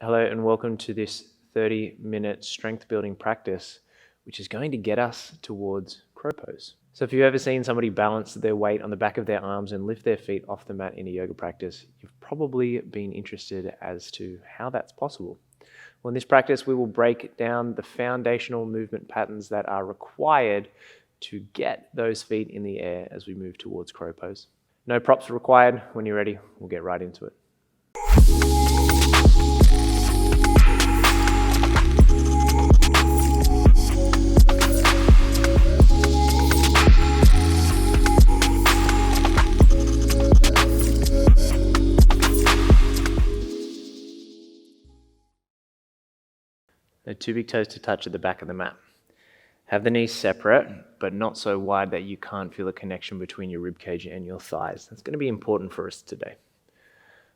Hello and welcome to this 30-minute strength building practice, which is going to get us towards crow pose. So if you've ever seen somebody balance their weight on the back of their arms and lift their feet off the mat in a yoga practice, you've probably been interested as to how that's possible. Well, in this practice, we will break down the foundational movement patterns that are required to get those feet in the air as we move towards crow pose. No props required. When you're ready, we'll get right into it. The two big toes to touch at the back of the mat. Have the knees separate, but not so wide that you can't feel a connection between your ribcage and your thighs. That's going to be important for us today.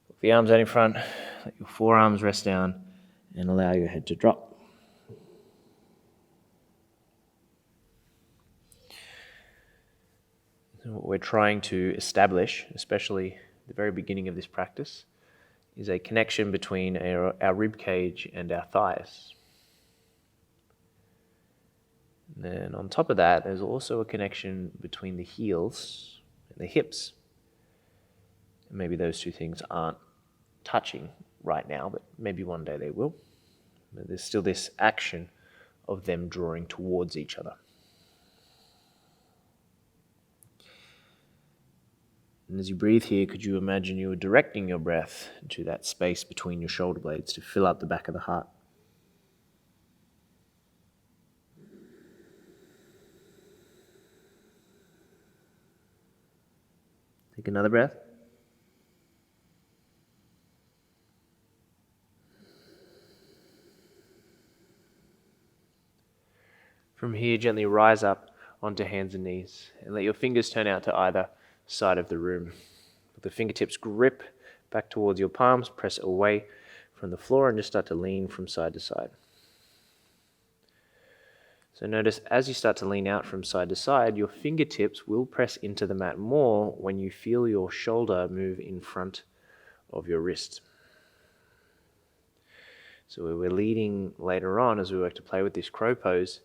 Look the arms out in front, let your forearms rest down, and allow your head to drop. So what we're trying to establish, especially at the very beginning of this practice, is a connection between our ribcage and our thighs. And then on top of that, there's also a connection between the heels and the hips. And maybe those two things aren't touching right now, but maybe one day they will. But there's still this action of them drawing towards each other. And as you breathe here, could you imagine you were directing your breath into that space between your shoulder blades to fill up the back of the heart? Take another breath. From here, gently rise up onto hands and knees and let your fingers turn out to either side of the room. Let the fingertips grip back towards your palms, press away from the floor, and just start to lean from side to side. So notice as you start to lean out from side to side, your fingertips will press into the mat more when you feel your shoulder move in front of your wrist. So where we're leading later on as we work to play with this crow pose,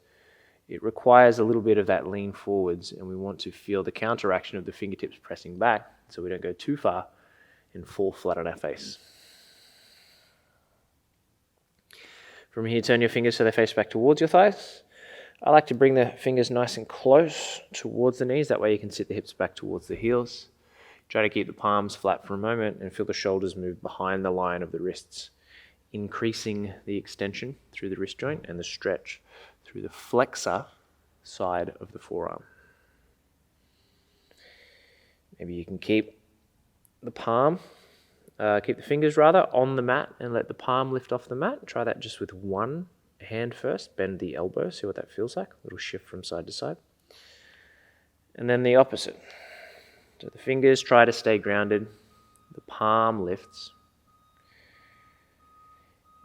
it requires a little bit of that lean forwards, and we want to feel the counteraction of the fingertips pressing back so we don't go too far and fall flat on our face. From here, turn your fingers so they face back towards your thighs. I like to bring the fingers nice and close towards the knees. That way you can sit the hips back towards the heels. Try to keep the palms flat for a moment and feel the shoulders move behind the line of the wrists, increasing the extension through the wrist joint and the stretch through the flexor side of the forearm. Maybe you can keep the fingers on the mat and let the palm lift off the mat. Try that just with one hand first. Bend the elbow, see what that feels like. A little shift from side to side. And then the opposite. So the fingers try to stay grounded. The palm lifts.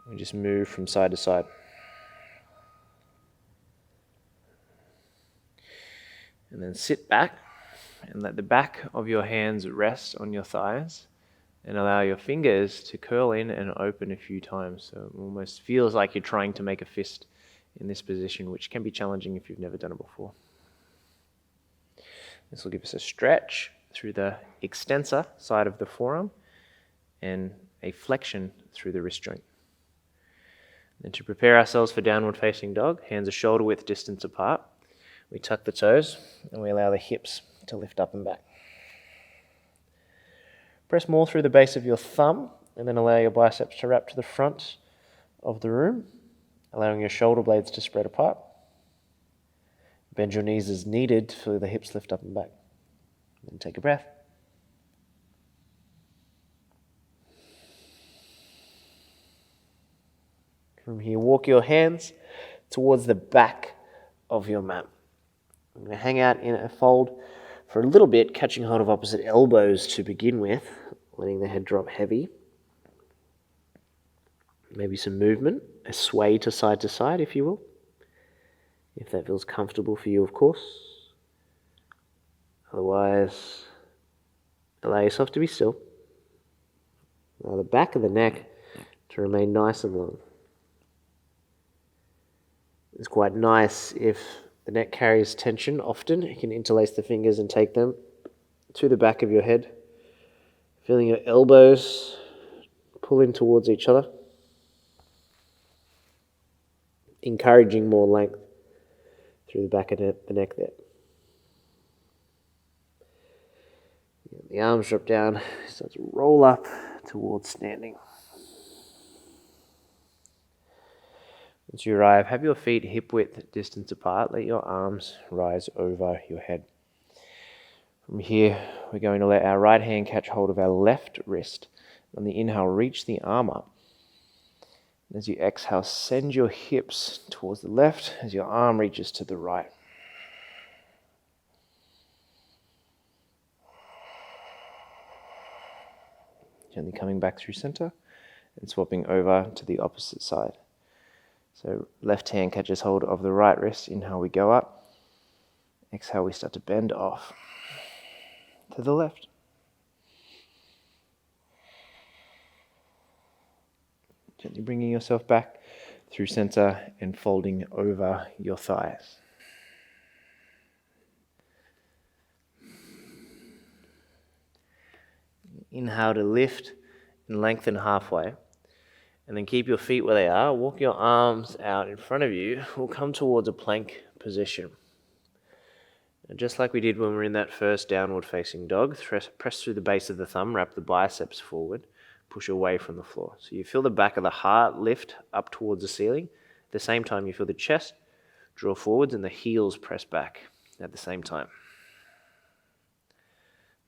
We just move from side to side. And then sit back and let the back of your hands rest on your thighs and allow your fingers to curl in and open a few times. So it almost feels like you're trying to make a fist in this position, which can be challenging if you've never done it before. This will give us a stretch through the extensor side of the forearm and a flexion through the wrist joint. And to prepare ourselves for downward facing dog, hands are shoulder width distance apart. We tuck the toes and we allow the hips to lift up and back. Press more through the base of your thumb and then allow your biceps to wrap to the front of the room, allowing your shoulder blades to spread apart. Bend your knees as needed to feel the hips lift up and back. Then take a breath. From here, walk your hands towards the back of your mat. I'm going to hang out in a fold for a little bit, catching hold of opposite elbows to begin with, letting the head drop heavy. Maybe some movement, a sway to side, if you will. If that feels comfortable for you, of course. Otherwise, allow yourself to be still. Allow the back of the neck to remain nice and long. It's quite nice if the neck carries tension often. You can interlace the fingers and take them to the back of your head, feeling your elbows pull in towards each other, encouraging more length through the back of the neck there. The arms drop down, start to roll up towards standing. Once you arrive, have your feet hip-width distance apart. Let your arms rise over your head. From here, we're going to let our right hand catch hold of our left wrist. On the inhale, reach the arm up. As you exhale, send your hips towards the left as your arm reaches to the right. Gently coming back through center and swapping over to the opposite side. So left hand catches hold of the right wrist. Inhale, we go up. Exhale, we start to bend off to the left. Gently bringing yourself back through center and folding over your thighs. Inhale to lift and lengthen halfway. And then keep your feet where they are. Walk your arms out in front of you. We'll come towards a plank position. And just like we did when we were in that first downward facing dog, press through the base of the thumb, wrap the biceps forward, push away from the floor. So you feel the back of the heart lift up towards the ceiling. At the same time, you feel the chest draw forwards and the heels press back at the same time.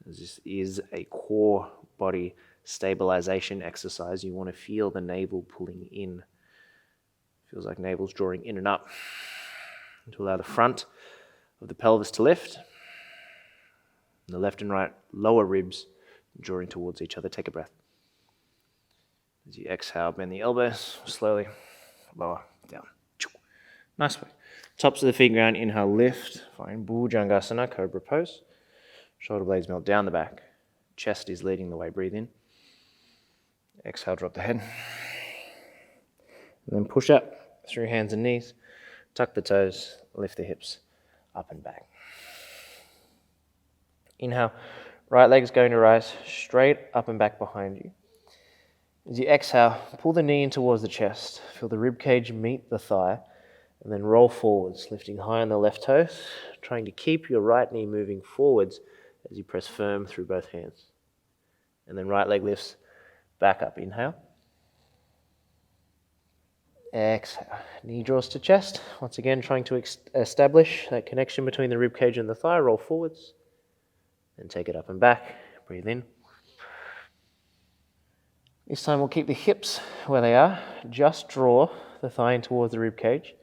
This is a core body stabilization exercise. You want to feel the navel pulling in. Feels like navel's drawing in and up. And to allow the front of the pelvis to lift. And the left and right lower ribs drawing towards each other. Take a breath. As you exhale, bend the elbows slowly, lower, down. Nice way. Tops of the feet ground, inhale, lift. Find Bhujangasana, cobra pose. Shoulder blades melt down the back. Chest is leading the way, breathe in. Exhale, drop the head. And then push up through hands and knees. Tuck the toes, lift the hips up and back. Inhale, right leg is going to rise straight up and back behind you. As you exhale, pull the knee in towards the chest. Feel the rib cage meet the thigh. And then roll forwards, lifting high on the left toes, trying to keep your right knee moving forwards as you press firm through both hands. And then right leg lifts back up. Inhale. Exhale. Knee draws to chest. Once again, trying to establish that connection between the rib cage and the thigh. Roll forwards. Then take it up and back. Breathe in. This time we'll keep the hips where they are. Just draw the thigh in towards the rib cage.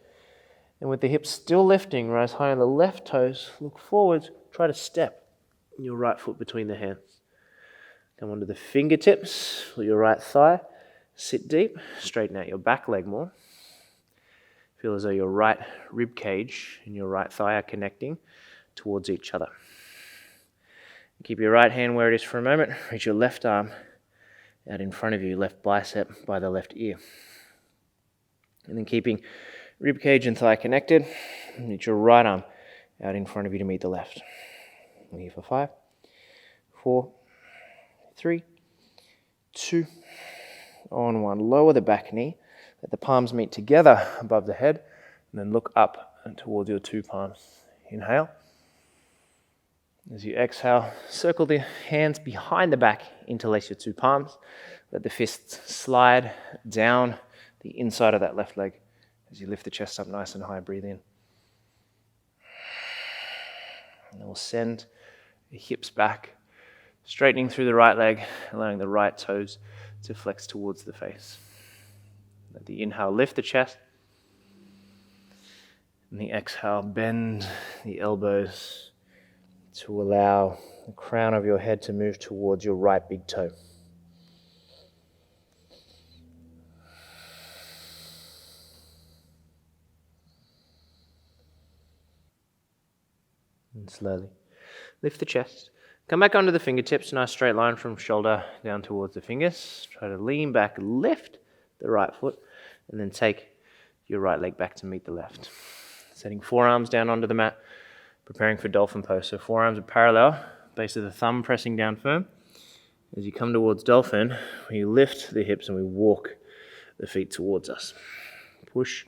And with the hips still lifting, rise high on the left toes. Look forwards. Try to step your right foot between the hands. Come onto the fingertips with your right thigh. Sit deep. Straighten out your back leg more. Feel as though your right rib cage and your right thigh are connecting towards each other. Keep your right hand where it is for a moment. Reach your left arm out in front of you, left bicep by the left ear. And then keeping rib cage and thigh connected, reach your right arm out in front of you to meet the left. We're here for 5, 4, 3, 2, on 1. Lower the back knee. Let the palms meet together above the head. And then look up and towards your 2 palms. Inhale. As you exhale, circle the hands behind the back. Interlace your 2 palms. Let the fists slide down the inside of that left leg. As you lift the chest up nice and high, breathe in. And then we'll send the hips back, straightening through the right leg, allowing the right toes to flex towards the face. Let the inhale lift the chest. And the exhale, bend the elbows to allow the crown of your head to move towards your right big toe. And slowly lift the chest. Come back onto the fingertips, nice straight line from shoulder down towards the fingers. Try to lean back, lift the right foot, and then take your right leg back to meet the left. Setting forearms down onto the mat, preparing for dolphin pose. So forearms are parallel, base of the thumb pressing down firm. As you come towards dolphin, we lift the hips and we walk the feet towards us. Push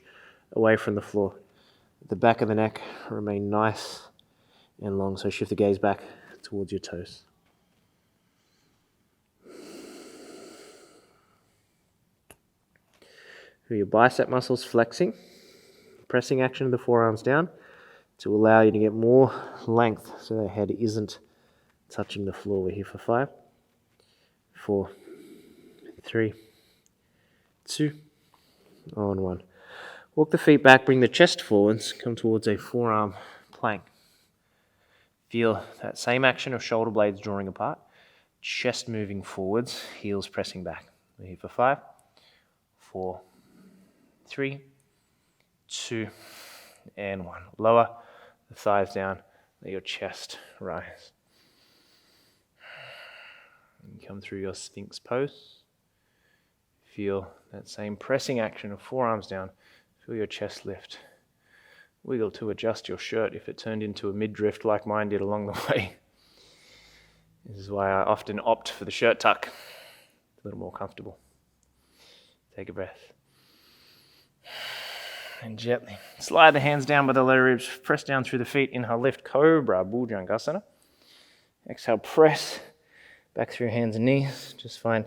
away from the floor. The back of the neck remain nice and long, so shift the gaze back towards your toes. Feel your bicep muscles flexing, pressing action of the forearms down to allow you to get more length so the head isn't touching the floor. We're here for 5, 4, 3, 2, on 1. Walk the feet back, bring the chest forwards, come towards a forearm plank. Feel that same action of shoulder blades drawing apart, chest moving forwards, heels pressing back. We're here for 5, 4, 3, 2, and 1. Lower the thighs down, let your chest rise. And come through your Sphinx pose. Feel that same pressing action of forearms down. Feel your chest lift. Wiggle to adjust your shirt if it turned into a mid-drift like mine did along the way. This is why I often opt for the shirt tuck. It's a little more comfortable. Take a breath. And gently slide the hands down by the lower ribs. Press down through the feet. Inhale, lift, Cobra, Bhujangasana. Exhale, press back through your hands and knees. Just find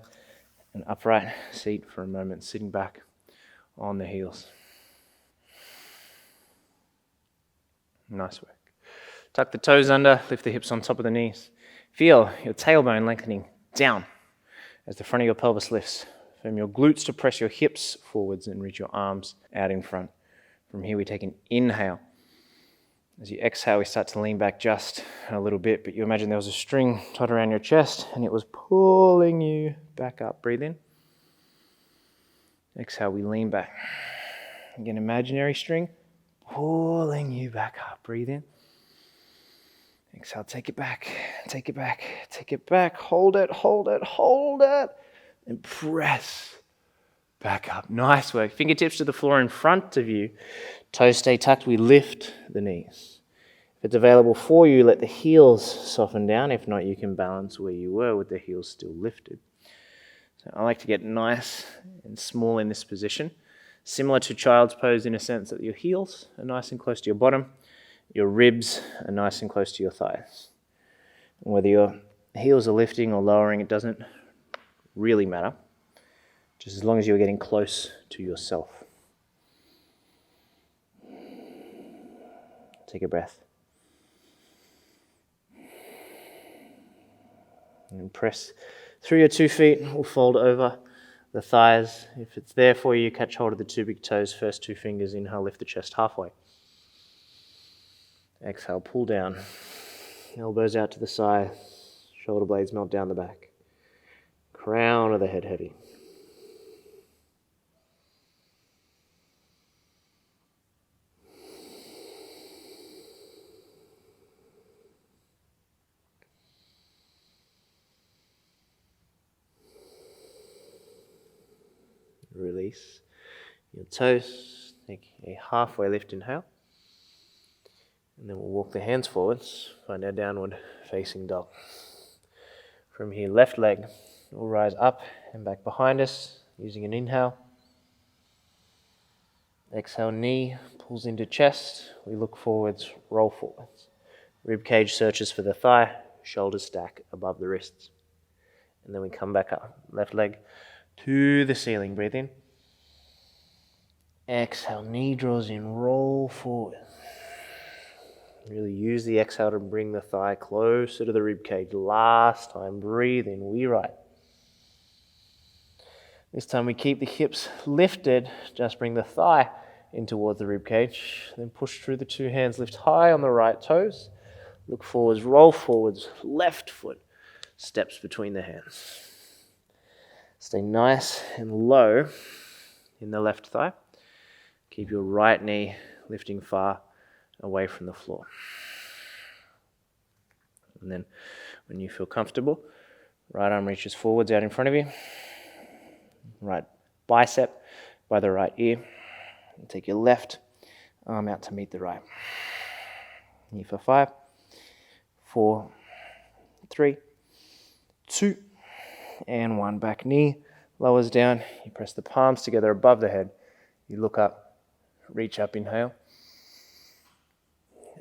an upright seat for a moment, sitting back on the heels. Nice work. Tuck the toes under, lift the hips on top of the knees. Feel your tailbone lengthening down as the front of your pelvis lifts. Firm your glutes to press your hips forwards and reach your arms out in front. From here we take an inhale. As you exhale, we start to lean back just a little bit, but you imagine there was a string tied around your chest and it was pulling you back up. Breathe in. Exhale, we lean back. Again, imaginary string pulling you back up. Breathe in. Exhale, take it back, take it back, take it back. Hold it, hold it, hold it. And press back up. Nice work. Fingertips to the floor in front of you. Toes stay tucked. We lift the knees. If it's available for you, let the heels soften down. If not, you can balance where you were with the heels still lifted. So I like to get nice and small in this position. Similar to child's pose in a sense that your heels are nice and close to your bottom. Your ribs are nice and close to your thighs. And whether your heels are lifting or lowering, it doesn't really matter. Just as long as you're getting close to yourself. Take a breath. And press through your 2 feet. We'll fold over the thighs. If it's there for you, catch hold of the 2 big toes. First 2 fingers. Inhale, lift the chest halfway. Exhale, pull down. Elbows out to the side. Shoulder blades melt down the back. Crown of the head heavy. Release your toes. Take a halfway lift, inhale. And then we'll walk the hands forwards, find our downward facing dog. From here, left leg will rise up and back behind us using an inhale. Exhale, knee pulls into chest. We look forwards, roll forwards. Rib cage searches for the thigh, shoulders stack above the wrists. And then we come back up. Left leg to the ceiling. Breathe in. Exhale, knee draws in, roll forward. Really use the exhale to bring the thigh closer to the rib cage. Last time, breathe in, we right. This time we keep the hips lifted, just bring the thigh in towards the rib cage. Then push through the 2 hands, lift high on the right toes. Look forwards, roll forwards, left foot steps between the hands. Stay nice and low in the left thigh. Keep your right knee lifting far away from the floor. And then when you feel comfortable, right arm reaches forwards out in front of you. Right bicep by the right ear. And take your left arm out to meet the right. Here for 5, 4, 3, 2, and 1. Back knee lowers down. You press the palms together above the head. You look up, reach up, inhale.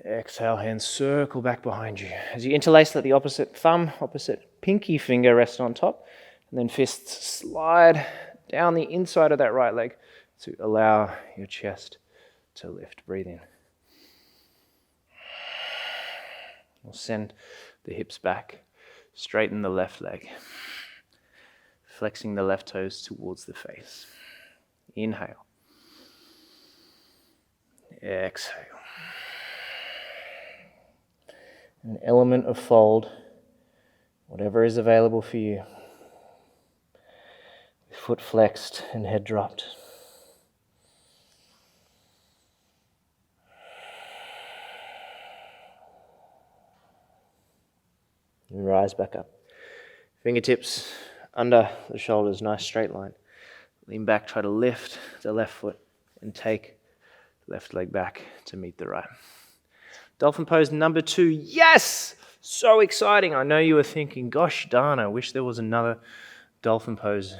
Exhale, hands circle back behind you. As you interlace, let the opposite thumb, opposite pinky finger rest on top, and then fists slide down the inside of that right leg to allow your chest to lift. Breathe in. We'll send the hips back, straighten the left leg, flexing the left toes towards the face. Inhale. Exhale. An element of fold, whatever is available for you. Foot flexed and head dropped. And rise back up. Fingertips under the shoulders, nice straight line. Lean back, try to lift the left foot and take the left leg back to meet the right. Dolphin pose number 2. Yes! So exciting. I know you were thinking, gosh darn, I wish there was another dolphin pose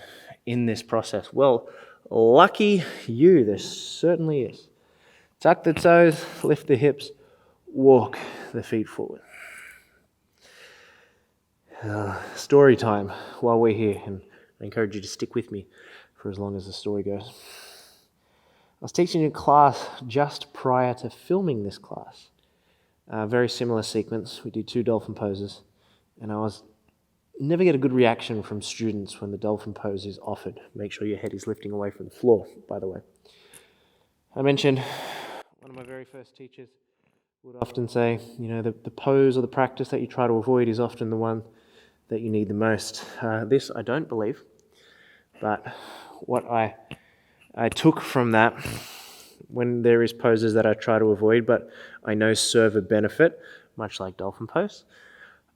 in this process. Well, lucky you, there certainly is. Tuck the toes, lift the hips, walk the feet forward. Story time while we're here, and I encourage you to stick with me for as long as the story goes. I was teaching a class just prior to filming this class. Very similar sequence. We did 2 dolphin poses, and never get a good reaction from students when the dolphin pose is offered. Make sure your head is lifting away from the floor, by the way. I mentioned one of my very first teachers would often say, the pose or the practice that you try to avoid is often the one that you need the most. This I don't believe, but what I took from that, when there is poses that I try to avoid, but I know serve a benefit, much like dolphin pose,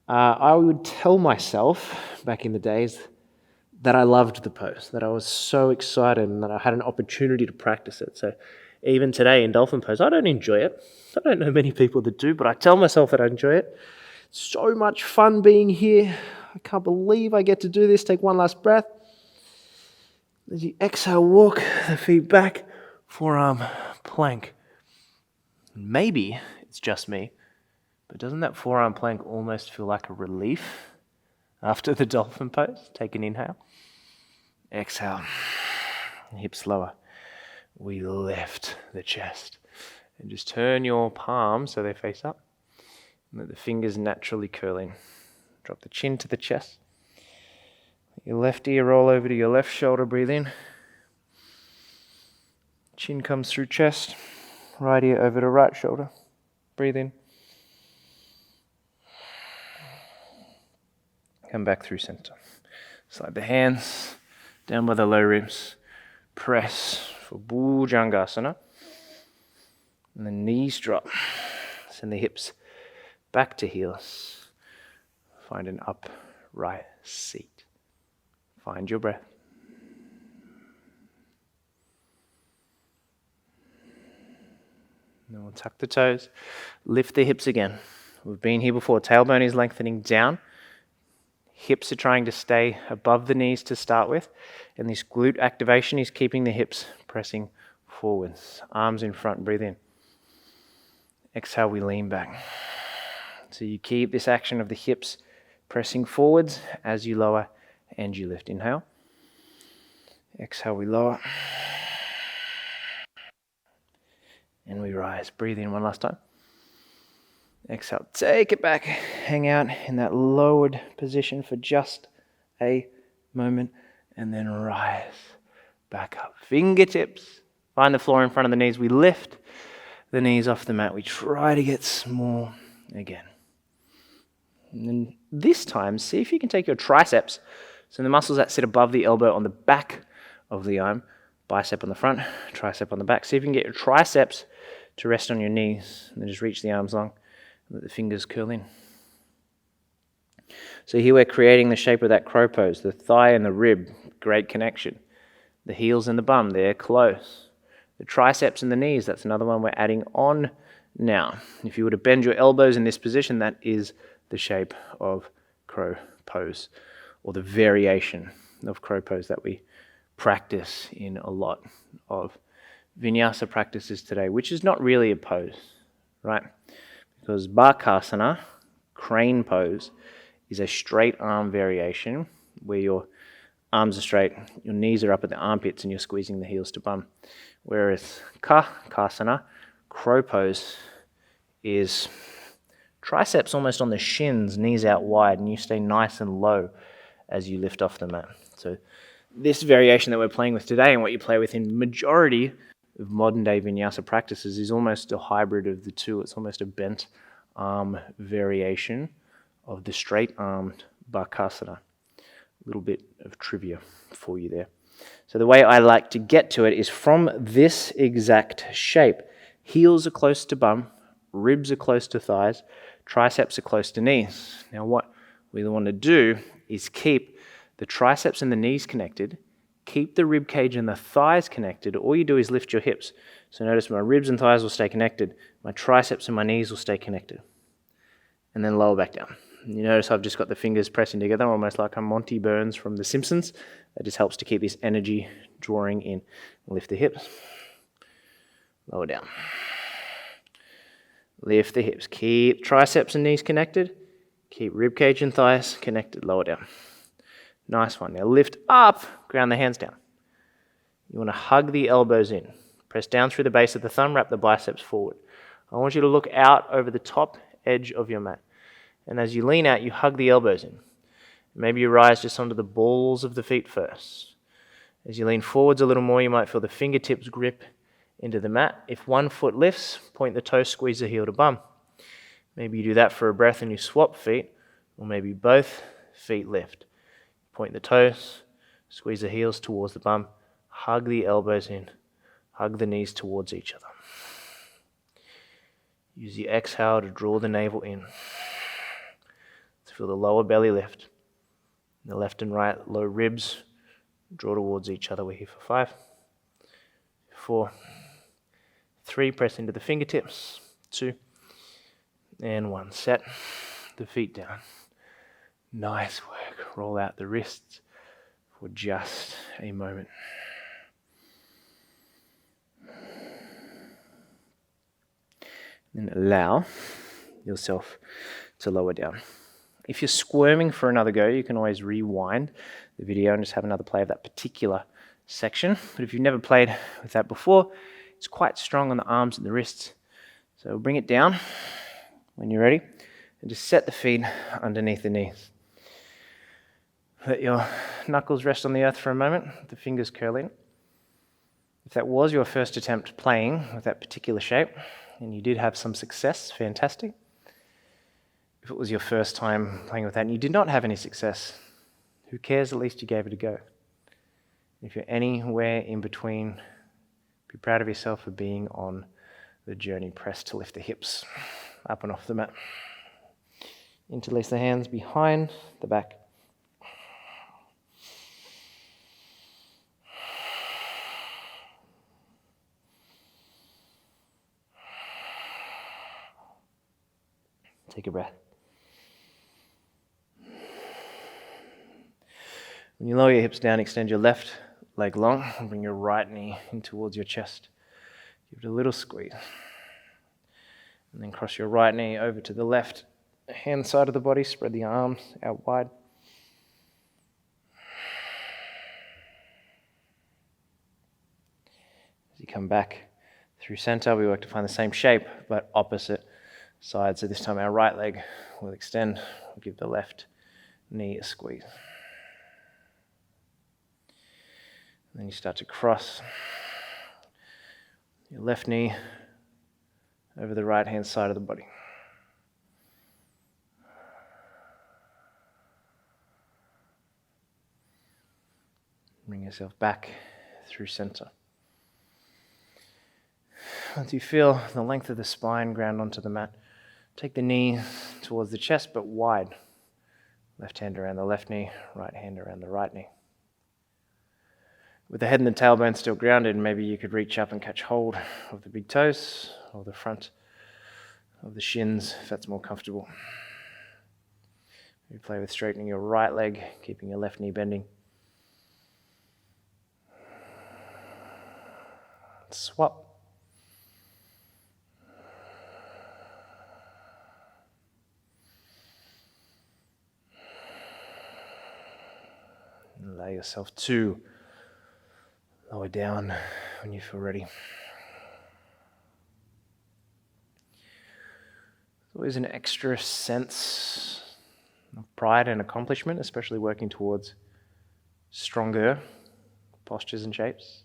I would tell myself back in the days that I loved the pose, that I was so excited and that I had an opportunity to practice it. So even today in dolphin pose, I don't enjoy it. I don't know many people that do, but I tell myself that I enjoy it. So much fun being here. I can't believe I get to do this. Take one last breath. As you exhale, walk the feet back, forearm plank. Maybe it's just me, but doesn't that forearm plank almost feel like a relief after the dolphin pose? Take an inhale. Exhale. Hips lower. We lift the chest. And just turn your palms so they face up. And let the fingers naturally curl in. Drop the chin to the chest. Your left ear roll over to your left shoulder. Breathe in. Chin comes through chest. Right ear over to right shoulder. Breathe in. Come back through center. Slide the hands down by the low ribs. Press for Bhujangasana. And the knees drop. Send the hips back to heels. Find an upright seat. Find your breath. Then we'll tuck the toes. Lift the hips again. We've been here before. Tailbone is lengthening down. Hips are trying to stay above the knees to start with. And this glute activation is keeping the hips pressing forwards. Arms in front. Breathe in. Exhale, we lean back. So you keep this action of the hips pressing forwards as you lower and you lift. Inhale. Exhale, we lower. And we rise. Breathe in one last time. Exhale, take it back. Hang out in that lowered position for just a moment. And then rise back up. Fingertips. Find the floor in front of the knees. We lift the knees off the mat. We try to get small again. And then this time, see if you can take your triceps, so the muscles that sit above the elbow on the back of the arm, bicep on the front, tricep on the back. See if you can get your triceps to rest on your knees, and then just reach the arms long, and let the fingers curl in. So here we're creating the shape of that crow pose, the thigh and the rib, great connection. The heels and the bum, they're close. The triceps and the knees, that's another one we're adding on now. If you were to bend your elbows in this position, that is the shape of crow pose, or the variation of crow pose that we practice in a lot of vinyasa practices today, which is not really a pose, right? Because Bakasana, crane pose, is a straight arm variation where your arms are straight, your knees are up at the armpits, and you're squeezing the heels to bum. Whereas Kakasana, crow pose, is triceps almost on the shins, knees out wide, and you stay nice and low as you lift off the mat. So this variation that we're playing with today, and what you play with in majority of modern day vinyasa practices, is almost a hybrid of the two. It's almost a bent arm variation of the straight armed Bakasana. A little bit of trivia for you there. So the way I like to get to it is from this exact shape. Heels are close to bum, ribs are close to thighs, triceps are close to knees. Now what we want to do is keep the triceps and the knees connected, keep the rib cage and the thighs connected. All you do is lift your hips. So notice my ribs and thighs will stay connected, my triceps and my knees will stay connected. And then lower back down. You notice I've just got the fingers pressing together, almost like I'm Monty Burns from The Simpsons. That just helps to keep this energy drawing in. Lift the hips, lower down. Lift the hips. Keep triceps and knees connected. Keep rib cage and thighs connected. Lower down. Nice one. Now lift up, ground the hands down. You want to hug the elbows in. Press down through the base of the thumb, wrap the biceps forward. I want you to look out over the top edge of your mat. And as you lean out, you hug the elbows in. Maybe you rise just onto the balls of the feet first. As you lean forwards a little more, you might feel the fingertips grip into the mat. If one foot lifts, point the toe, squeeze the heel to bum. Maybe you do that for a breath and you swap feet, or maybe both feet lift. Point the toes, squeeze the heels towards the bum, hug the elbows in, hug the knees towards each other. Use the exhale to draw the navel in. Feel the lower belly lift. The left and right low ribs draw towards each other. We're here for 5, 4, 3. Press into the fingertips. 2 and 1. Set the feet down. Nice work. Roll out the wrists for just a moment. Then allow yourself to lower down. If you're squirming for another go, you can always rewind the video and just have another play of that particular section. But if you've never played with that before, it's quite strong on the arms and the wrists. So bring it down when you're ready and just set the feet underneath the knees. Let your knuckles rest on the earth for a moment, the fingers curl in. If that was your first attempt playing with that particular shape and you did have some success, fantastic. If it was your first time playing with that and you did not have any success, who cares? At least you gave it a go. If you're anywhere in between, be proud of yourself for being on the journey. Press to lift the hips up and off the mat. Interlace the hands behind the back. Take a breath. When you lower your hips down, extend your left leg long and bring your right knee in towards your chest. Give it a little squeeze. And then cross your right knee over to the left hand side of the body. Spread the arms out wide. As you come back through center, we work to find the same shape, but opposite side. So this time our right leg will extend. We'll give the left knee a squeeze. And then you start to cross your left knee over the right hand side of the body. Bring yourself back through center. Once you feel the length of the spine ground onto the mat, take the knee towards the chest but wide. Left hand around the left knee, right hand around the right knee. With the head and the tailbone still grounded, maybe you could reach up and catch hold of the big toes or the front of the shins if that's more comfortable. You play with straightening your right leg, keeping your left knee bending. Swap. Allow yourself to lower down when you feel ready. There's always an extra sense of pride and accomplishment, especially working towards stronger postures and shapes.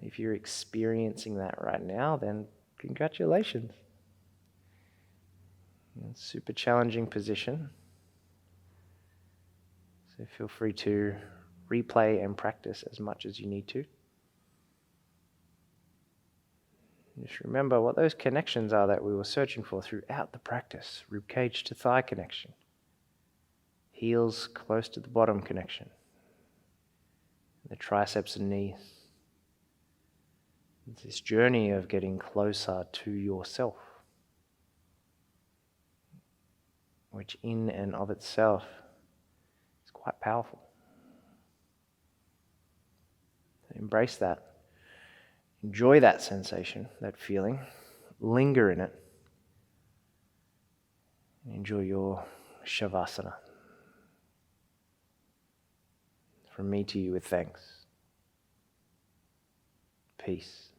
If you're experiencing that right now, then congratulations. It's a super challenging position. So feel free to replay and practice as much as you need to. Just remember what those connections are that we were searching for throughout the practice. Rib cage to thigh connection. Heels close to the bottom connection. The triceps and knees. It's this journey of getting closer to yourself, which in and of itself is quite powerful. Embrace that. Enjoy that sensation, that feeling. Linger in it. Enjoy your Shavasana. From me to you with thanks. Peace.